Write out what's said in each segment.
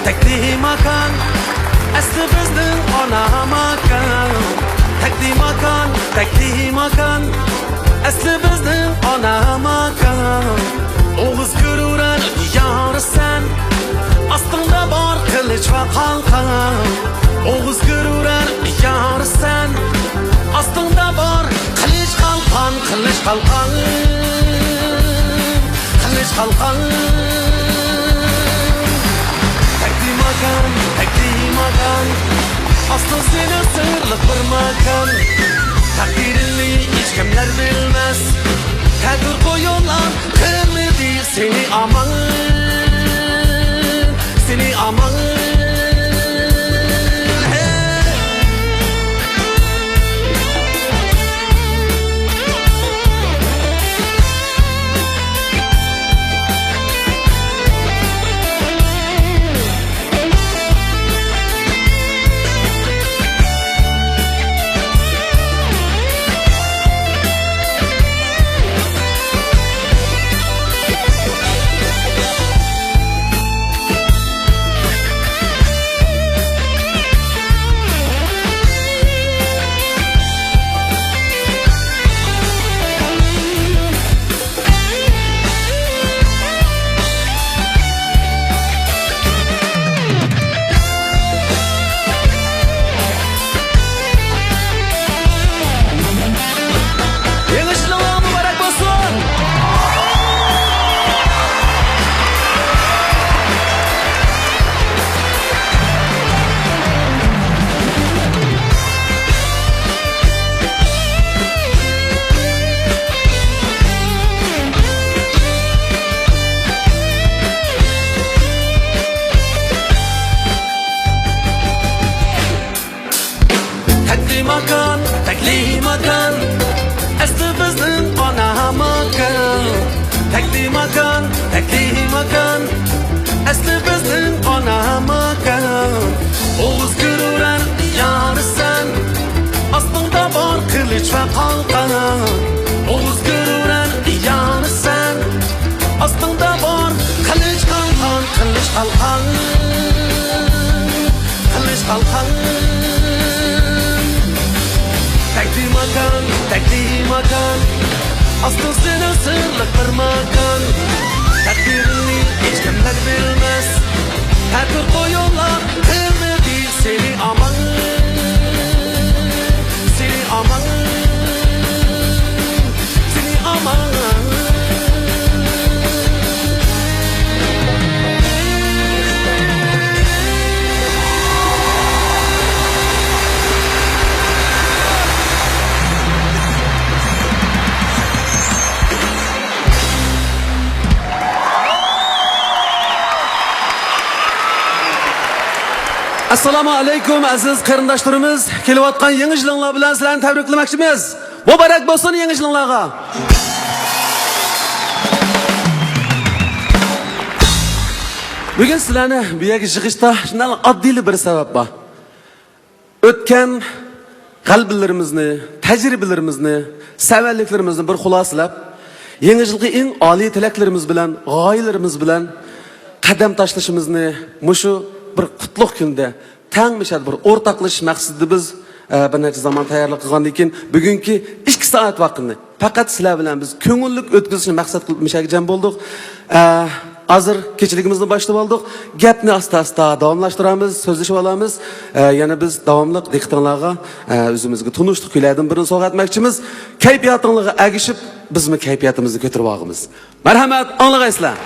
tekli makan, asli bizning ona makan. Tekli makan, asli bizning ona makan. Oğuz görüren yarısan, aslında var kılıç ve kalkan. Oğuz görüren yarısan, aslında var kılıç kalkan. Kılıç kalkan, kılıç kalkan. Tekli makan, aslı senin sırlık bir makan. Takdirini hiç kimler bilmez. Takdir koyuyorlar, kırmızı seni aman. Seni aman. Tekli makan, asli bizning ona makan. Tekli makan, asli bizning ona makan. Oğuz görüren yarısan, aslında var kılıç ve kalkan. Oğuz görüren yarısan, aslında var kılıç kalkan. Kılıç kalkan, kılıç kalkan. Tekli makan, aslı senin sırlık bir makan. Takdirini hiç kimler bilmez. Takdir koyuyorlar, kırmızı seni aman. Seni aman. Seni aman. Assalomu alaykum aziz qarindoshlarimiz. Kelayotgan yangi yilinglar bilan sizlarni tabriklamoqchimiz. Muborak bo'lsin yangi yilinglarga. Bugun sizlarni bu yerga yig'ishda shunday oddiy bir sabab bor. O'tgan qalblarimizni, tajribalarimizni, savalliklarimizni bir xulosalab, yangi yilga eng oliy tilaklarimiz bilan, g'oyalarimiz bilan qadam tashlashimizni mushu bir qutlug' kunda tangmishad bir o'rtaqlashish maqsadida biz bir necha zaman tayyorlik qilgandan keyin bugungi 2 soat vaqtni faqat sizlar bilan biz ko'ngillik o'tkazishni maqsad qilib mishaga jam bo'ldik. Hozir kechiligimizni boshlab oldik. Gapni asta-asta davomlashtiramiz, so'zlashib olamiz. Yana biz davomli diqqatingizga o'zimizga tunishlik kuylardan birini so'g'atmoqchimiz. Kayfiyatingizga agishib, bizmi kayfiyatimizni ko'tarib olamiz. Marhamat, anglag'aysizlar.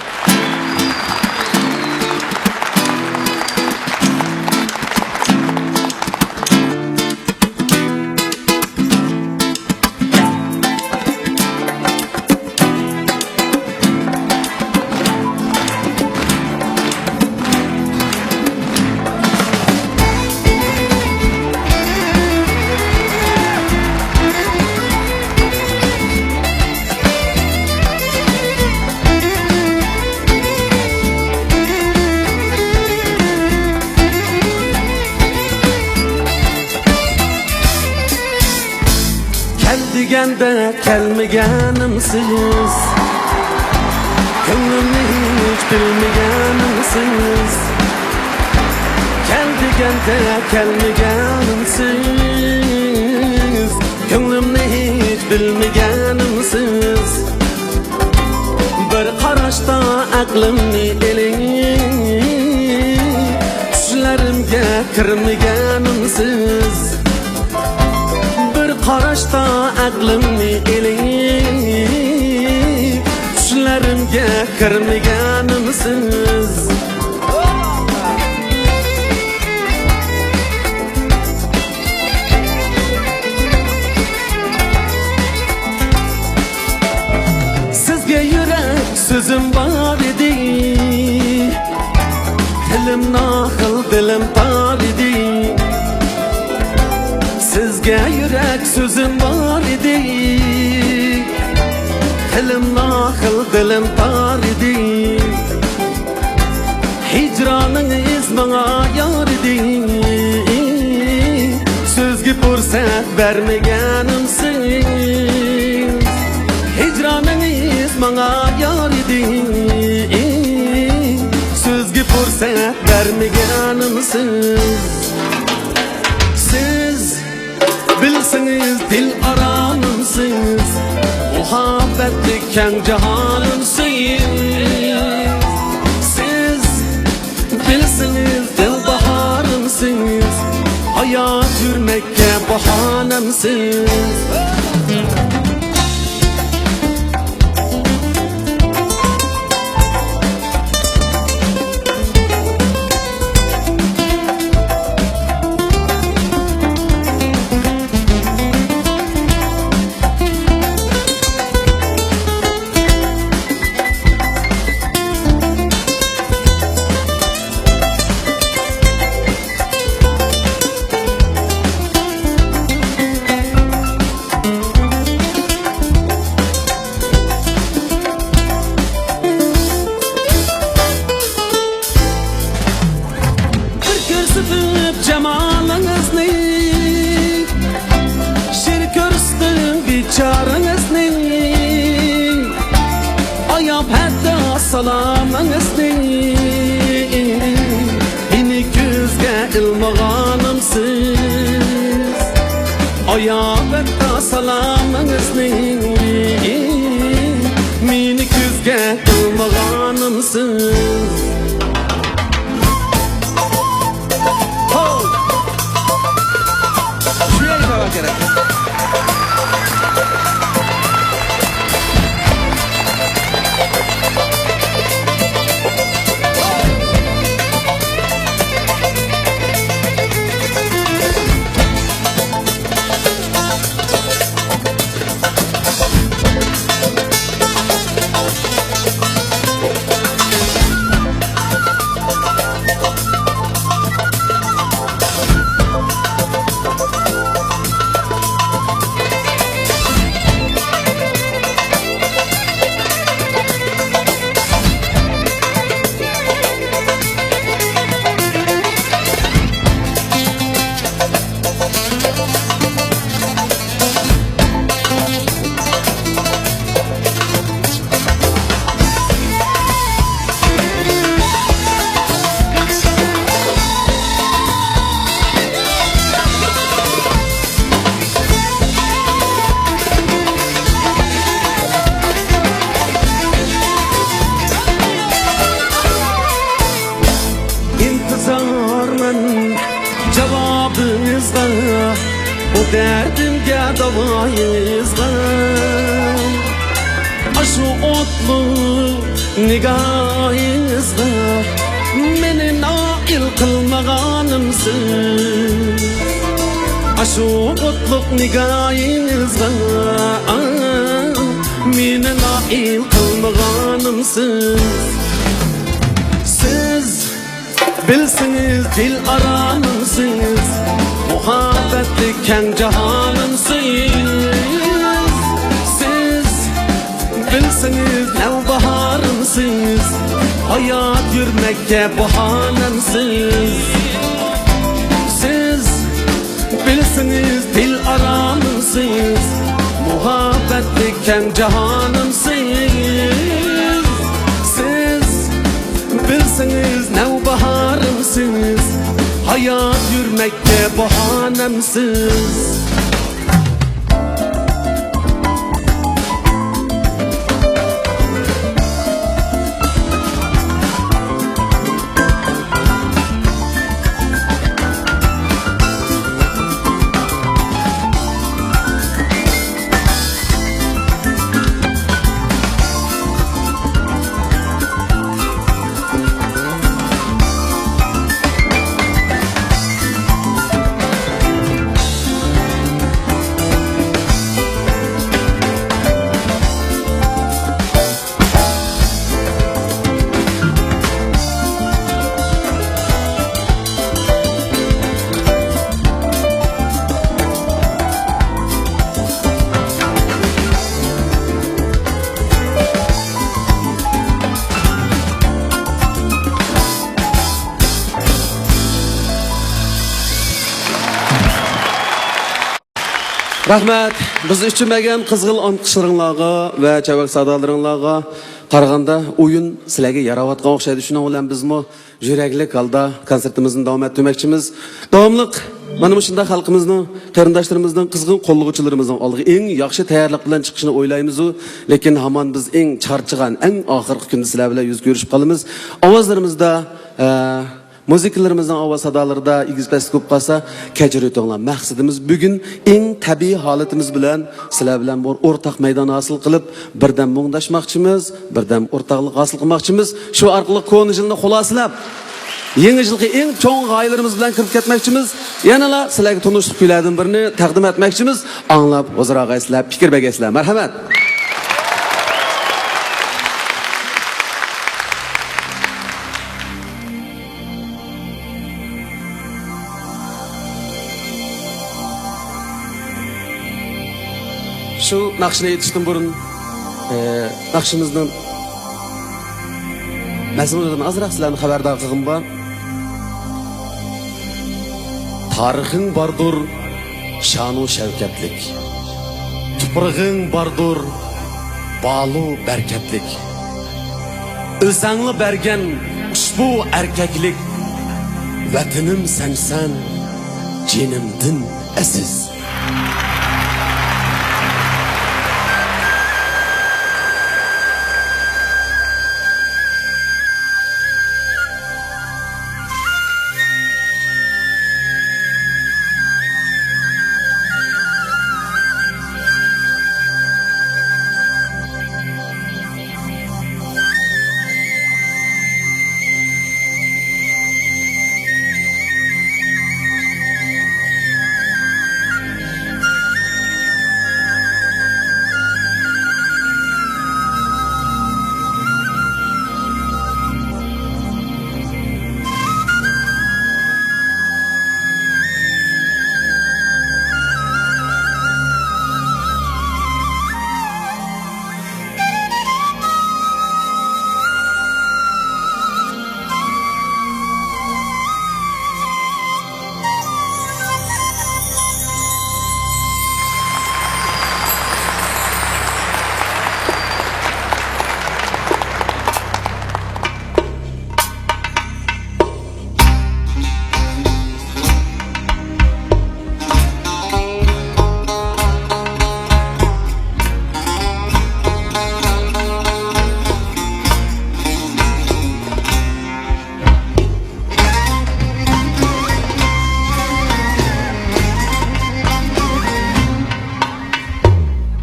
Degende kelmeganimsiz, ko'nglimni hech bilmaganimsiz. de kelmegenimsiz, Könglimni hiç bilmegenimsiz. Bir qarashda aqlimni eling, Tushlarimga kirmegenimsiz. Bir qarashda aqlimni eling, Tushlarimga kirmegenimsiz. Sözüm var idi, dilim naqıl, dilim tar idi. Sizge yürek sözüm var idi, dilim naqıl, dilim tar idi. Hicranınız bana yar idi, sözge fırsat vermegenimsiz. Hicranınız bana yar idi, sözge fırsat vermegenimsiz. Siz bilsiniz dil aramımsınız, muhabbetli keng cahanımsınız. Siz bilsiniz dil baharımsınız, hayat yürmekke bahanemsiniz. Cemalınızı, şir körstüm biçarınızı, ayap hatta salamınızı, beni gözge ilmağanımsız, ayap hatta salamınızı, beni gözge ilmağanımsız. Cevabınızda bu derdimge davayınızda, aşu otlu nigahınızda meni nail kılmağanımsın. Aşu otlu nigahınızda meni nail kılmağanımsın. Siz bilsiniz dil aramımsınız, muhabbetli keng cahanımsınız. Siz bilsiniz nevbaharımsınız, hayat yürmekke bahanemsiniz. Siz bilsiniz dil aramımsınız, muhabbetli keng cahanımsınız. Siz bilsiniz nevbaharımsınız, hayat yürmekte bahanemsiz. Rahmet, biz üçünmegen kızgıl anqışlarınlağa ve çabak sadalarınlağa qaraganda oyun sizlarga yaravatgan o'xshaydi. Shuna bilan bizmi yuraklik holda konsertimizni davom ettirmoqchimiz. Davomliq mana bu shunda xalqimizning, qarindoshlarimizning, qizg'in qo'llovchilarimizning oldiga eng yaxshi tayyorlik bilan chiqishini o'ylaymiz, lekin hamon biz eng charchigan, eng oxirgi kunda sizlar bilan yuz ko'rishib qolamiz. Ovozlarimizda Müziklerimizden ovoz sadalarida igizpasi ko'p qolsa kechirayotganlar. Maqsadimiz bugun eng tabiiy holatimiz bilan sizlar bilan bir o'rtaq maydon hosil qilib, birdan muңdashmoqchimiz, birdan o'rtaqlik hosil qilmoqchimiz. Shu orqali ko'ni yilni xulosalab, yangi yilga eng cho'ng g'oyalarimiz bilan kirib ketmoqchimiz. Yanala sizlarga tunishlik kuylardan birini taqdim etmoqchimiz. Anglab, o'zaro g'aysizlar, fikr bergaysizlar. Marhamat. Şu naqshni yetishdan burun naqshimizning mazmunidan azroq sizlarni xabardor qilg'im bor. Tarixing bordur, sha'nu shavkatlik. Tuprog'ing bordur, balu berkatlik. O'zingni bergan ushbu erkaklik, vatanim sensan, jinimdin aziz.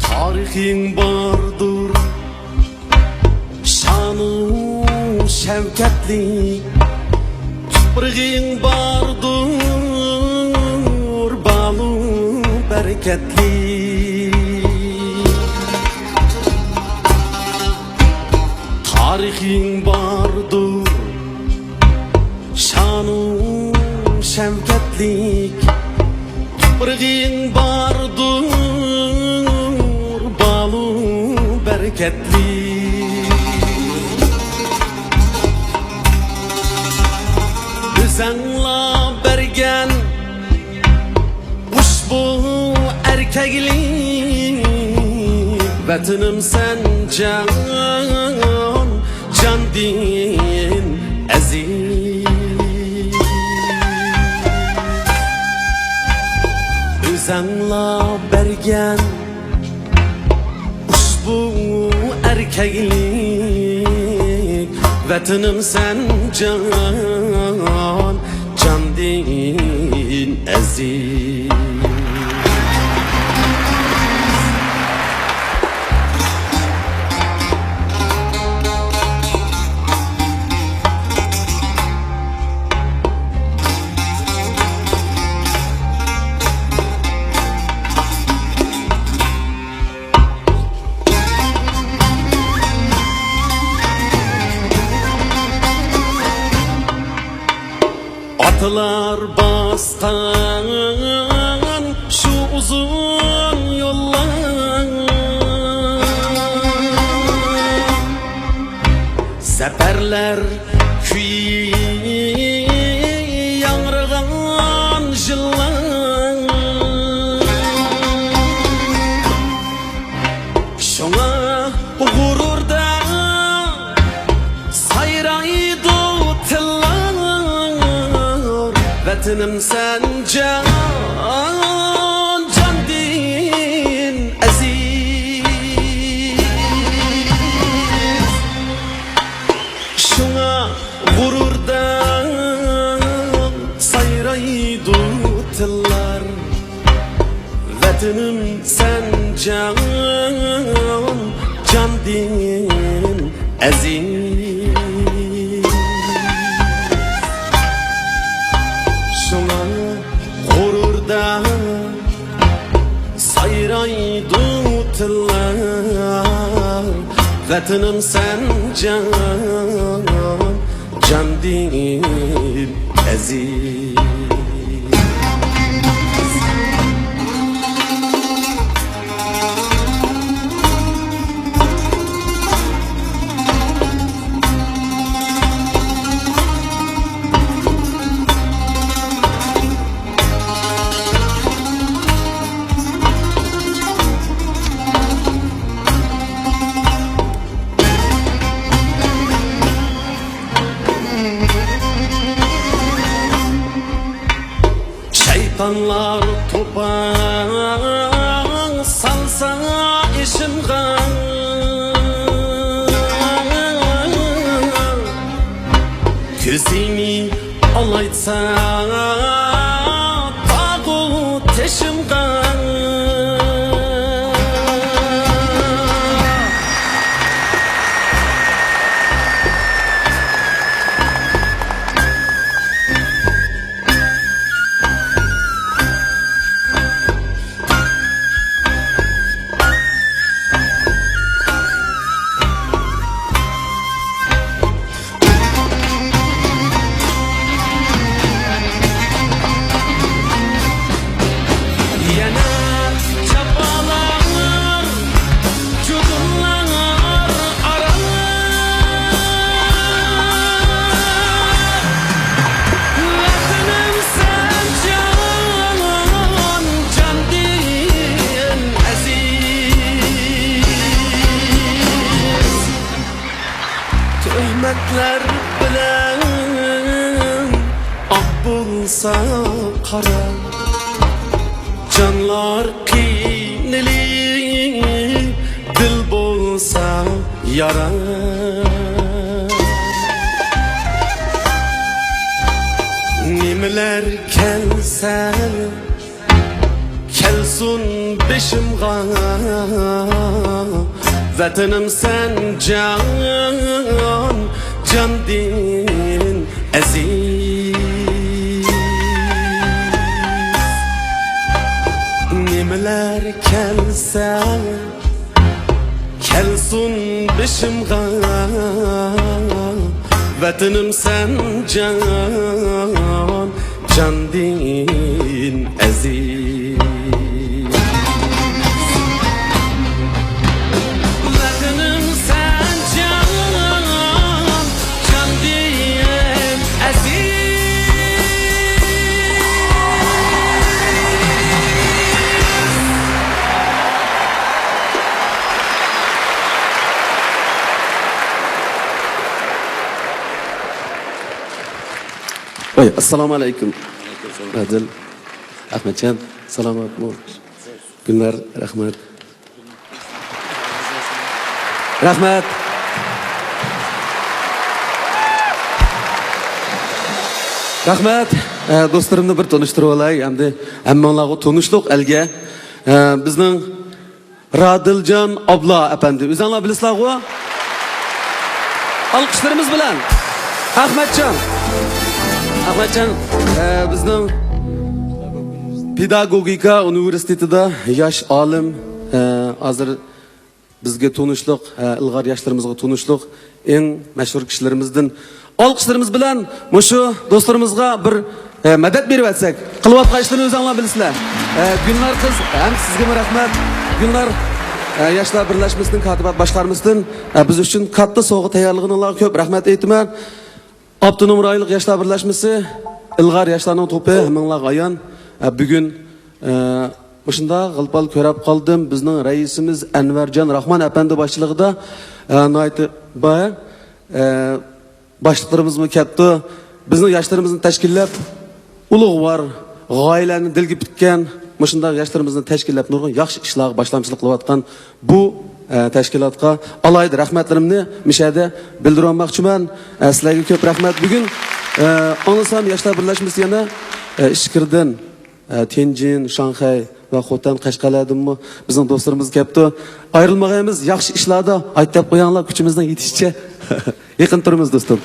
Tarixing bordur, sha'nu shavkatlik. Tuprog'ing bordur, balu berekatlik. Tarixing bordur, sha'nu shavkatlik. Tuprog'ing bordur, bereketli. Bizanla bergen ushbu erkeklik, vatanim sen can din aziz. Özənla bergen Ushbu erkeklik Vətənim sen can din aziz Atlar bastan şu uzun yollar Seferler küyi yanrıgan jıllar Şuna gururda sayraydı tıllar Vətənim sen can din aziz Şuna gururdan sayraydı tıllar Vətənim sen can din aziz Sayraydı tıllar Vətənim sen can din aziz Şeytanlar topan salsa işimga Gözini alaytsa tağı teşimga Töhmetler bilen ak bulsa kara Canlar kinili dil bulsa yara Nimeler kelse kelsun beşimga Vətənim sen can din aziz Nimeler kelse kelsun beşimga Vətənim sen can din aziz Assalomu alaykum. Adil Ahmadjon. Selamat mı? Günler, rahmet. Rahmet. Rahmet. Dostlarımla bir tanıştırıp olay. Hem onlarla tanıştık elge. Bizden Radilcan abla efendi. Biz anla bilirler o. Alkışlarımız bilen. Ahmetcan. Ahmetcan bizden Pedagogika Üniversitesi'de yaş alim. Hazır bizge tanıştık. İlgar yaşlarımızga tanıştık. En meşhur kişilerimizden. Alkışlarımız bilen şu dostlarımızga bir medet berip etsek. Kılıvat kaçtığını öz anla bilirler. Günler kız hem sizge rahmet. Günler Yaşlar Birleşmesi'nin katibat başlarımızdan biz için katta soğuk tayarlığına köp rahmet eytimen. Abdunum Raylık Yaşlar Birleşmesi ilgar yaşlarının topu hemenler ayan. Bugün başında gılpal körep kaldım. Bizning reisimiz Envercan Rahman Efendi başçılığında naiti bayan başlıklarımız mı ketdi. Bizning yaşlarımızın teşkillep ulug' var. G'oyalarini dilgi bitken Muşunda yaşlarımızın teşkillep nurgun yaxshi ishlar başlamçılık qilayotgan bu teşkilatga alaydı rahmetlerimni mishada bildirmoqchiman. Sizlarga ko'p rahmat. Bugun anlasam Yaşlar Birleşmesi yana ishkirdan Tianjin, Shanghai va Xotan Qashqalardanmi bizning do'stlarimiz kelibdi. Ayrilmaganimiz yaxshi ishlarda aytib qo'yinglar kuchimizdan yetishicha yaqin turimiz do'stim.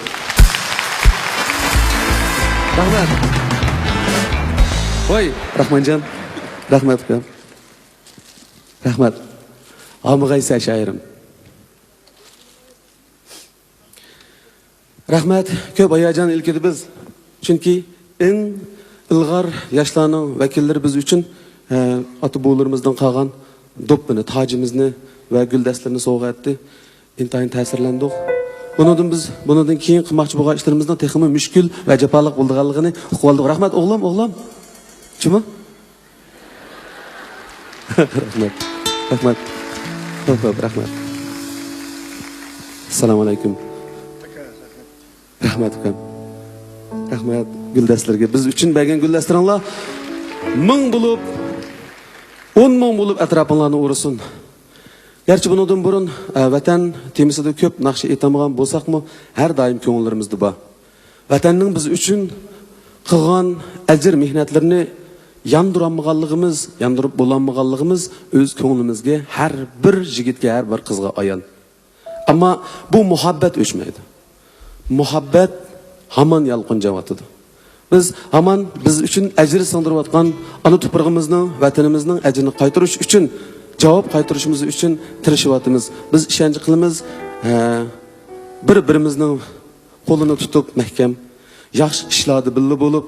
Rahmat. Voy, Rahmanjon. Rahmat ukam. Rahmat. Amig'aysa shoirim. Rahmat, ko'p hayajon ilkidi biz. Chunki eng ilg'or yoshlarning vakillari biz uchun ota-bobolarimizdan qolgan do'ppini, tojimizni va guldastlarni sovg'a etdi. Intayin ta'sirlandik. Bundan keyin qilmoqchi bo'lgan ishlarimizning texmi mushkul va jafoliq bo'lganligini uqib Rahmat o'g'lim. Chima? Rahmat. Rahmat. Assalomu alaykum. Rahmat ukam. Rahmat guldastlarga. Biz uchun bergan guldastlaringlar 1000 bo'lib, 10 bo'lib atrofinglarni o'rasin. Gerçi bundan burun vatan temisida ko'p naqsh etamagan bo'lsaqmi, har doim ko'ngillarimiz bor. Vatanning biz uchun qilgan ajr mehnatlarini yandırıp bulanmaganligimiz öz ko'nglimizga har bir yigitga, har bir qizga ayon. Ammo bu muhabbet o'chmaydi. Muhabbet hamon yalqinjavatıdı. Biz uchun ajr singdirayotgan ana tuprog'imizning, vatanimizning ajrini qaytarish uchun, javob qaytarishimiz uchun tirishayotimiz. Biz ishonch qilamiz, bir-birimizning qo'lini tutib mahkam yaxshi ishlarda birga bo'lib,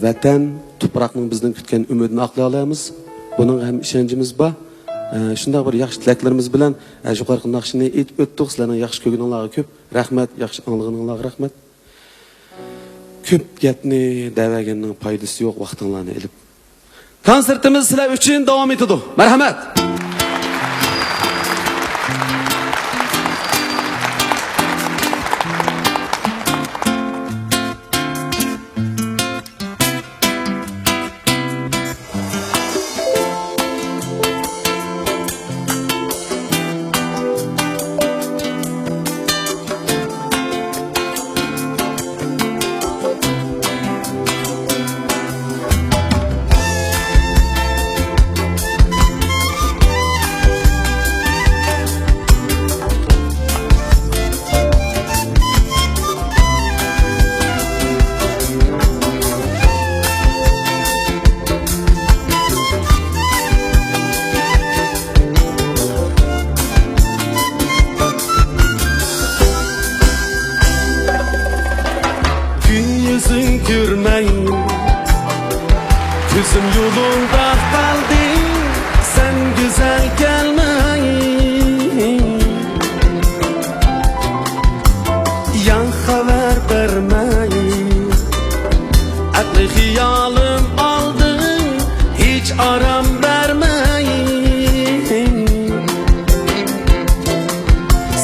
vatan tuproqning bizdan kutgan umidini aqlay olamiz. Buning ham ishonchimiz bor. Shunday bir yaxshi tilaklarimiz bilan yuqorqi naqshni aytib o'tdik. Sizlarning yaxshi ko'ngilinglarga ko'p rahmat, yaxshi anglag'ininglarga rahmat. Ko'p gapni davaganning foydasi yo'q, vaqtinglarni ilib. Konsertimiz sizlar uchun davom etadi. Marhamat. Gözüm yolunda kaldı, sen güzel gelmeyin. Yan haber vermeyin. Aklı hiyalım aldı, hiç aram vermeyin.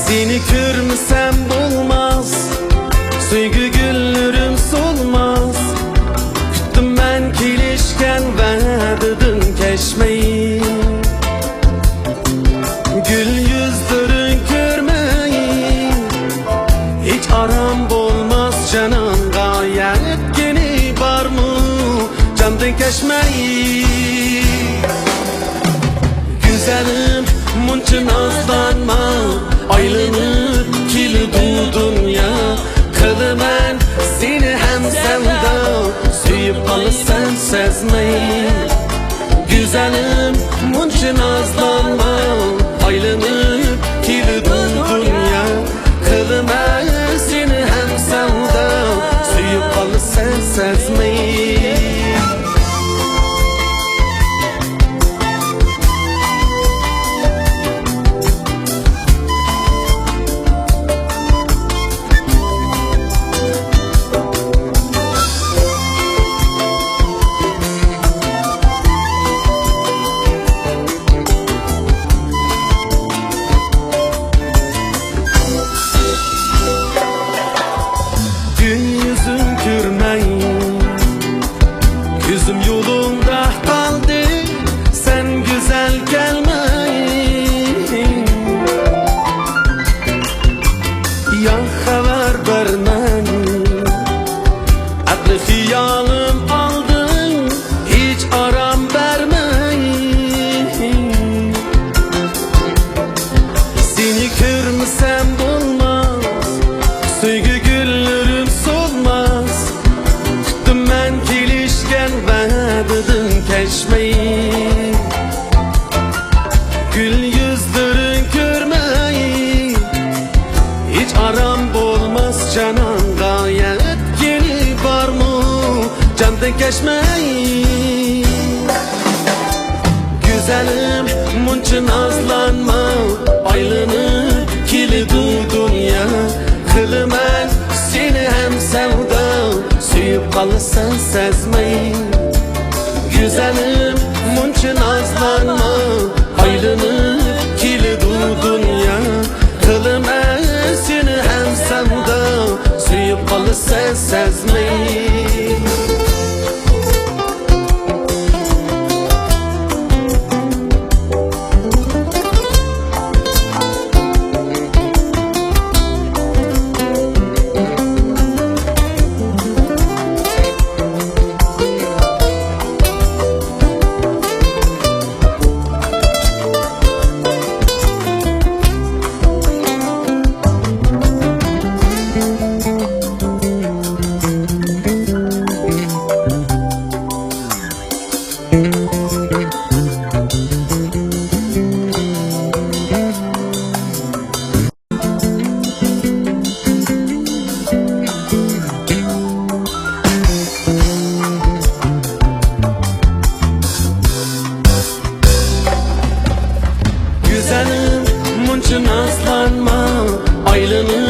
Seni görmesem olmaz, sevgi güllerim solmaz. Ben kilişken ben keşmeyi. Güzelim munçun azlanma, aylanıp kilidi dünya. Kılımen seni hem sevda, suyup kalısan sezmeyi. Güzelim munçun azlanma, aylanıp kilidi dünya. Kılımen seni hem sevda, suyup kalısan sezmeyi. Yüzüm yolunda kaldı, sen güzel gelmeyin. Ya haber vermen, aklı hiyalım aldın, hiç aram vermeyin. Seni görmesem olmaz, sevgi güllerim solmaz. Tuttum ben kilişken verdim keşmeyi. Gül yüzlerin görmeyi, hiç aram olmaz canan. Gayet yeni var mı candan keşmeyi. Güzelim munçun azlanma, aylanıp kilidi dünya. Kılımen seni hem sevda, suyup kalısan sezmeyi. Güzelim munçun azlanma, aylanıp kilidi dünya. Kılımen seni hem sevda, suyup kalısan sezmeyi. Güzelim munçun azlanma, aylanıp